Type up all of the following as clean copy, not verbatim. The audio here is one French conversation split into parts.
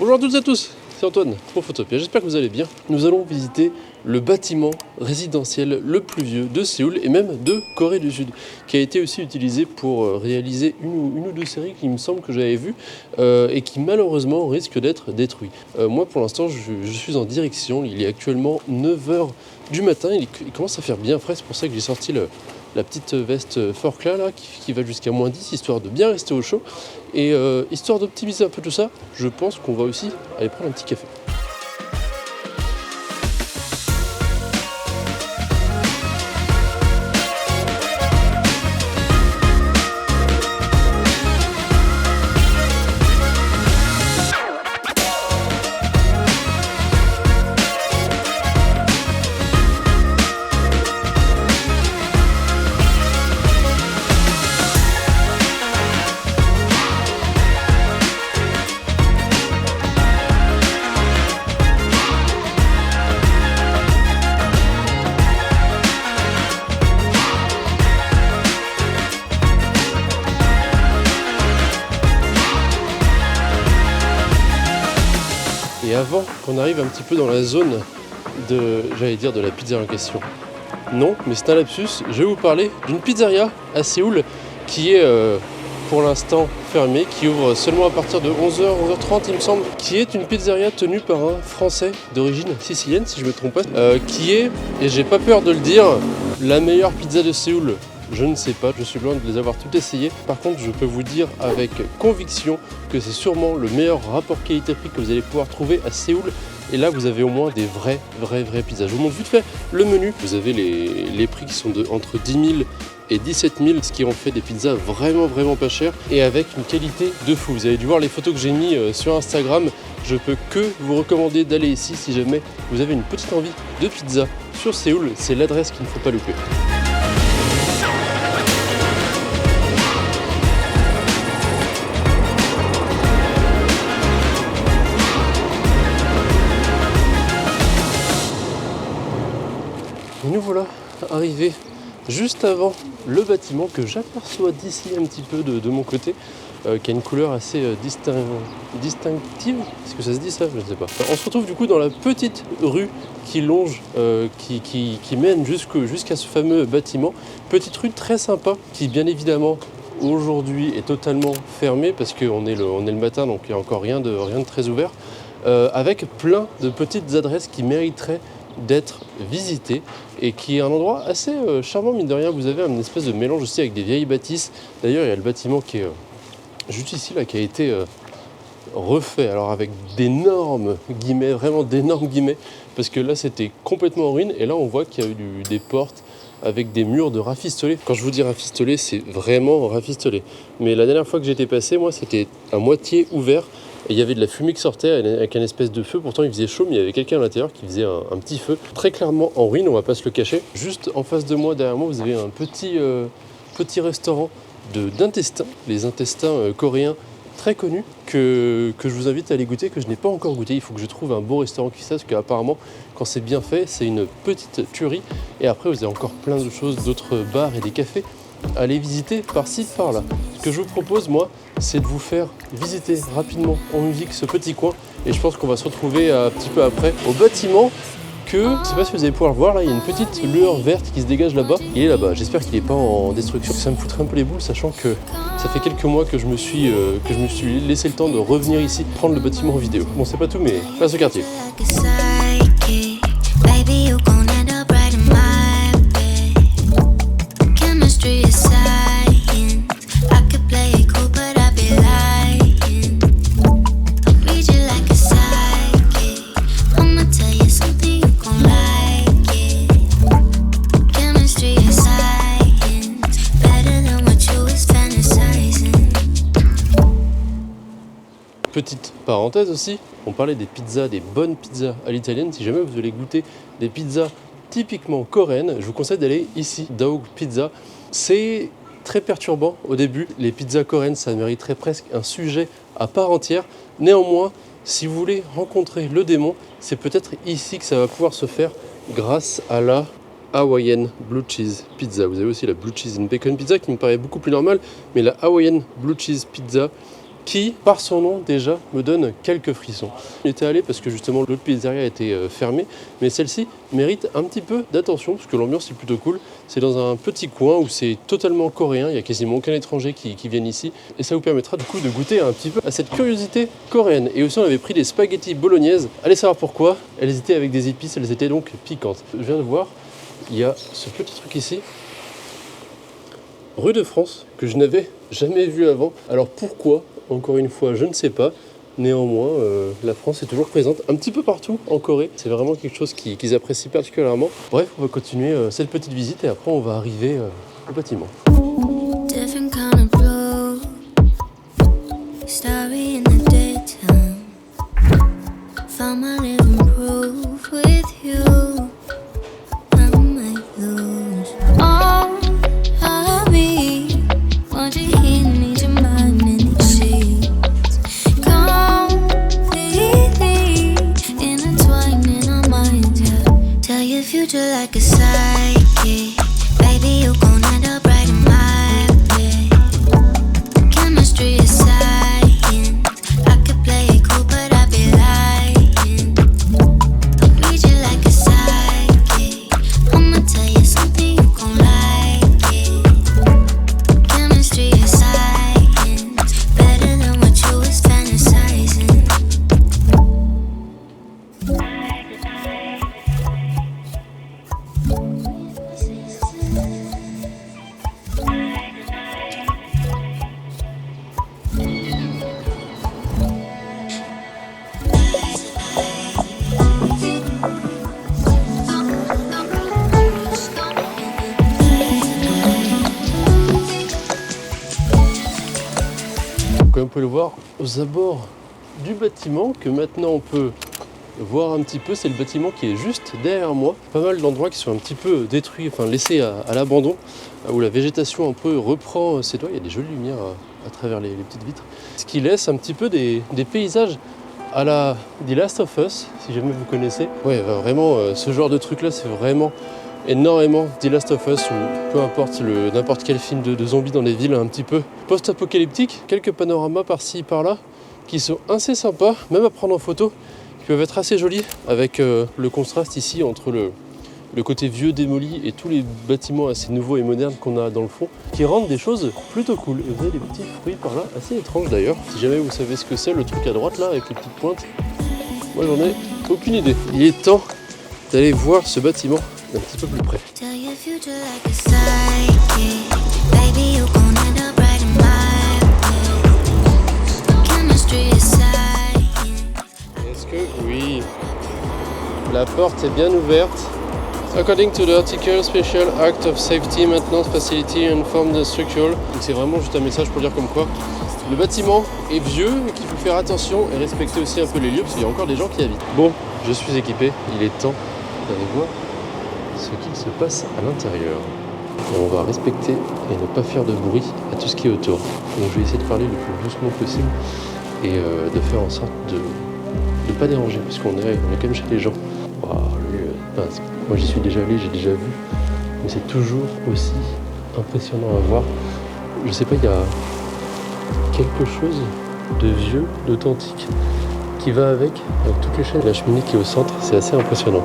Bonjour à toutes et à tous, c'est Antoine pour Photopia, j'espère que vous allez bien. Nous allons visiter le bâtiment résidentiel le plus vieux de Séoul et même de Corée du Sud, qui a été aussi utilisé pour réaliser une ou deux séries qui me semble que j'avais vues et qui malheureusement risquent d'être détruits. Moi pour l'instant je suis en direction, il est actuellement 9h du matin, il commence à faire bien frais, c'est pour ça que j'ai sorti la petite veste Forclaz là, qui va jusqu'à -10, histoire de bien rester au chaud. Et histoire d'optimiser un peu tout ça, je pense qu'on va aussi aller prendre un petit café. Et avant qu'on arrive un petit peu dans la zone de la pizzeria en question. Non, mais c'est un lapsus, je vais vous parler d'une pizzeria à Séoul qui est pour l'instant fermée, qui ouvre seulement à partir de 11h, 11h30 il me semble, qui est une pizzeria tenue par un Français d'origine sicilienne, si je ne me trompe pas, qui est, et j'ai pas peur de le dire, la meilleure pizza de Séoul. Je ne sais pas, je suis loin de les avoir toutes essayées. Par contre, je peux vous dire avec conviction que c'est sûrement le meilleur rapport qualité-prix que vous allez pouvoir trouver à Séoul. Et là, vous avez au moins des vraies pizzas. Je vous montre vite fait le menu. Vous avez les prix qui sont entre 10 000 et 17 000, ce qui en fait des pizzas vraiment pas chères et avec une qualité de fou. Vous avez dû voir les photos que j'ai mis sur Instagram. Je peux que vous recommander d'aller ici si jamais vous avez une petite envie de pizza sur Séoul. C'est l'adresse qu'il ne faut pas louper. Et nous voilà arrivés juste avant le bâtiment que j'aperçois d'ici un petit peu de mon côté, qui a une couleur assez distinctive. Est-ce que ça se dit ça? Je ne sais pas. On se retrouve du coup dans la petite rue qui longe, qui mène jusqu'à ce fameux bâtiment. Petite rue très sympa qui bien évidemment aujourd'hui est totalement fermée parce qu'on est le matin, donc il n'y a encore rien de très ouvert, avec plein de petites adresses qui mériteraient d'être visité et qui est un endroit assez charmant mine de rien. Vous avez une espèce de mélange aussi avec des vieilles bâtisses. D'ailleurs il y a le bâtiment qui est juste ici là, qui a été refait, alors avec d'énormes guillemets, vraiment d'énormes guillemets, parce que là c'était complètement en ruine et là on voit qu'il y a eu des portes avec des murs de rafistolés. Quand je vous dis rafistolé, c'est vraiment rafistolé. Mais la dernière fois que j'étais passé, moi c'était à moitié ouvert. Et il y avait de la fumée qui sortait avec un espèce de feu. Pourtant, il faisait chaud, mais il y avait quelqu'un à l'intérieur qui faisait un petit feu. Très clairement en ruine, on va pas se le cacher. Juste en face de moi, derrière moi, vous avez un petit restaurant d'intestins. Les intestins coréens très connus que je vous invite à aller goûter, que je n'ai pas encore goûté. Il faut que je trouve un beau restaurant qui fait ça, parce qu'apparemment, quand c'est bien fait, c'est une petite tuerie. Et après, vous avez encore plein de choses, d'autres bars et des cafés à aller visiter par-ci, par-là. Ce que je vous propose, moi, c'est de vous faire visiter rapidement en musique ce petit coin et je pense qu'on va se retrouver un petit peu après au bâtiment que, je ne sais pas si vous allez pouvoir le voir, là il y a une petite lueur verte qui se dégage là-bas. Il est là-bas, j'espère qu'il n'est pas en destruction. Ça me foutrait un peu les boules, sachant que ça fait quelques mois que je me suis laissé le temps de revenir ici, prendre le bâtiment en vidéo. Bon, c'est pas tout, mais place au quartier. Petite parenthèse aussi, on parlait des pizzas, des bonnes pizzas à l'italienne. Si jamais vous voulez goûter des pizzas typiquement coréennes, je vous conseille d'aller ici, Daog Pizza. C'est très perturbant au début. Les pizzas coréennes, ça mériterait presque un sujet à part entière. Néanmoins, si vous voulez rencontrer le démon, c'est peut-être ici que ça va pouvoir se faire grâce à la Hawaiian Blue Cheese Pizza. Vous avez aussi la Blue Cheese and Bacon Pizza qui me paraît beaucoup plus normale, mais la Hawaiian Blue Cheese Pizza qui, par son nom déjà, me donne quelques frissons. On était allé parce que justement l'autre pizzeria était fermée, mais celle-ci mérite un petit peu d'attention parce que l'ambiance est plutôt cool. C'est dans un petit coin où c'est totalement coréen, il n'y a quasiment aucun étranger qui vienne ici, et ça vous permettra du coup de goûter un petit peu à cette curiosité coréenne. Et aussi on avait pris des spaghettis bolognaises, allez savoir pourquoi, elles étaient avec des épices, elles étaient donc piquantes. Je viens de voir, il y a ce petit truc ici, rue de France, que je n'avais jamais vu avant. Alors pourquoi ? Encore une fois, je ne sais pas. Néanmoins, la France est toujours présente un petit peu partout en Corée. C'est vraiment quelque chose qu'ils apprécient particulièrement. Bref, on va continuer cette petite visite et après on va arriver au bâtiment. Different kind of blue, starry in the daytime. Found my living proof with you. I might lose all of me. Want you here, need your mind in these sheets. Completely intertwined in our minds, yeah. Tell your future like a psychic. Baby, you gon' end up right in my bed. Chemistry is science. I could play it cool, but I'd be lying. I'll read you like a psychic. I'ma tell you something, you gon' like it. Chemistry is science. Better than what you was fantasizing. Comme vous pouvez le voir aux abords du bâtiment, que maintenant on peut voir un petit peu, c'est le bâtiment qui est juste derrière moi. Pas mal d'endroits qui sont un petit peu détruits, enfin laissés à l'abandon, où la végétation un peu reprend ses doigts. Il y a des jolies lumières à travers les petites vitres. Ce qui laisse un petit peu des paysages à la The Last of Us, si jamais vous connaissez. Ouais, vraiment, ce genre de truc-là, c'est vraiment énormément The Last of Us, ou peu importe n'importe quel film de zombies dans les villes un petit peu post-apocalyptiques. Quelques panoramas par-ci par-là qui sont assez sympas, même à prendre en photo, qui peuvent être assez jolis avec le contraste ici entre le côté vieux démoli et tous les bâtiments assez nouveaux et modernes qu'on a dans le fond, qui rendent des choses plutôt cool. Et vous avez des petits fruits par là, assez étranges d'ailleurs. Si jamais vous savez ce que c'est, le truc à droite là, avec les petites pointes, moi j'en ai aucune idée. Il est temps d'aller voir ce bâtiment d'un petit peu plus près. Tell your future like a psychic. Baby, you gon' end up right in my bed. Chemistry is science. Est-ce que oui, la porte est bien ouverte. According to the article, Special Act of Safety Maintenance Facility informed the structure. Donc c'est vraiment juste un message pour dire comme quoi le bâtiment est vieux et qu'il faut faire attention et respecter aussi un peu les lieux parce qu'il y a encore des gens qui y habitent. Bon, je suis équipé, il est temps d'aller voir ce qu'il se passe à l'intérieur. On va respecter et ne pas faire de bruit à tout ce qui est autour. Donc je vais essayer de parler le plus doucement possible et de faire en sorte de ne pas déranger puisqu'on est quand même chez les gens. Wow, moi j'y suis déjà allé, j'ai déjà vu, mais c'est toujours aussi impressionnant à voir. Je sais pas, il y a quelque chose de vieux, d'authentique qui va avec toutes les chaînes. La cheminée qui est au centre, c'est assez impressionnant.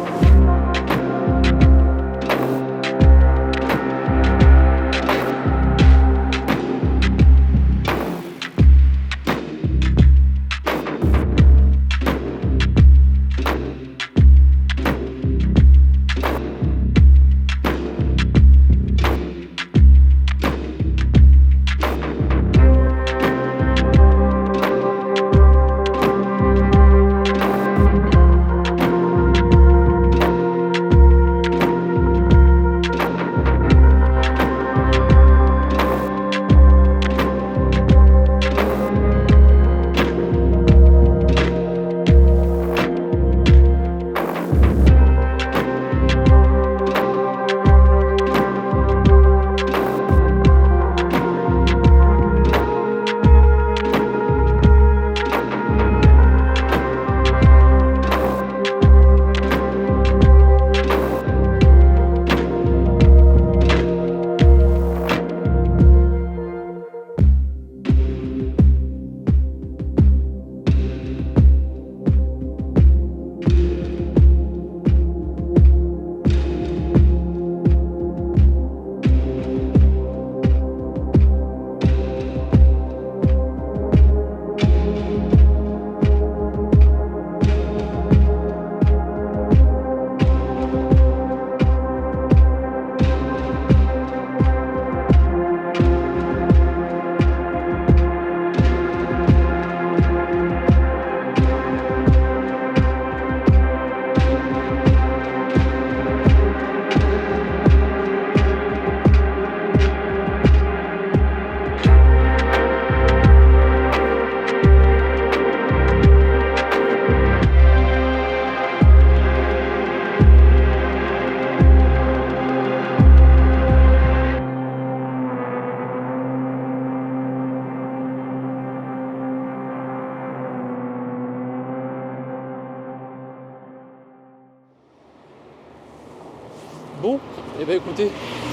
Bon, et ben écoutez,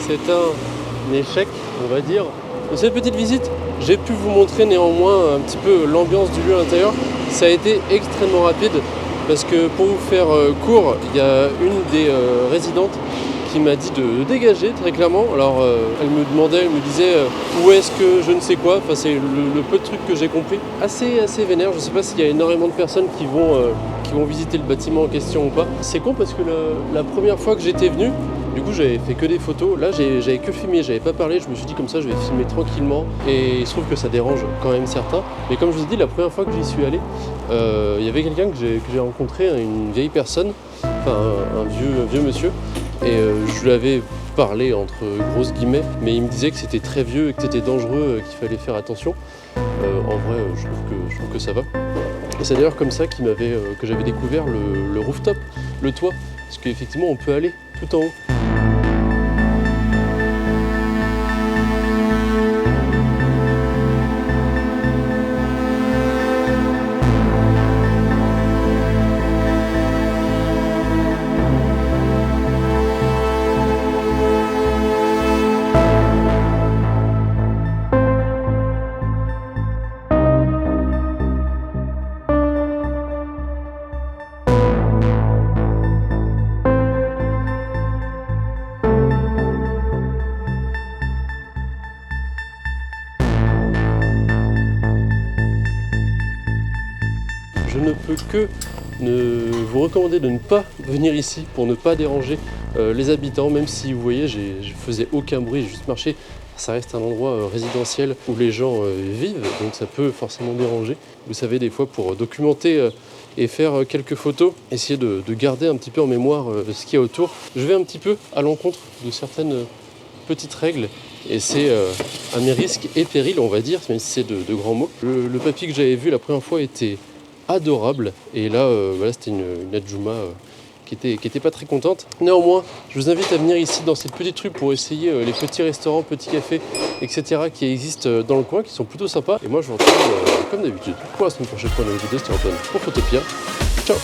c'est un échec, on va dire. De cette petite visite, j'ai pu vous montrer néanmoins un petit peu l'ambiance du lieu intérieur. Ça a été extrêmement rapide parce que pour vous faire court, il y a une des résidentes qui m'a dit de dégager très clairement. Alors elle me disait où est-ce que je ne sais quoi, enfin c'est le peu de trucs que j'ai compris. Assez vénère, je ne sais pas s'il y a énormément de personnes qui vont visiter le bâtiment en question ou pas. C'est con parce que la première fois que j'étais venu, du coup j'avais fait que des photos, là j'avais que filmé, j'avais pas parlé, je me suis dit comme ça je vais filmer tranquillement et il se trouve que ça dérange quand même certains. Mais comme je vous ai dit, la première fois que j'y suis allé, il y avait quelqu'un que j'ai rencontré, une vieille personne, enfin un vieux monsieur, et je lui avais parlé entre grosses guillemets, mais il me disait que c'était très vieux et que c'était dangereux, qu'il fallait faire attention. En vrai je trouve que ça va. Et c'est d'ailleurs comme ça que j'avais découvert le rooftop, le toit, parce qu'effectivement on peut aller tout en haut. Je ne peux que vous recommander de ne pas venir ici pour ne pas déranger les habitants, même si vous voyez, je faisais aucun bruit, j'ai juste marché. Ça reste un endroit résidentiel où les gens vivent, donc ça peut forcément déranger. Vous savez, des fois, pour documenter et faire quelques photos, essayer de garder un petit peu en mémoire ce qu'il y a autour. Je vais un petit peu à l'encontre de certaines petites règles, et c'est à mes risques et périls, on va dire, même si c'est de grands mots. Le papy que j'avais vu la première fois était adorable, et là voilà, c'était une adjouma qui était pas très contente. Néanmoins, je vous invite à venir ici dans cette petite rue pour essayer les petits restaurants, petits cafés, etc. qui existent dans le coin, qui sont plutôt sympas. Et moi je vous retrouve comme d'habitude pour la semaine prochaine pour une nouvelle vidéo. C'était Antoine pour Photopia. Ciao.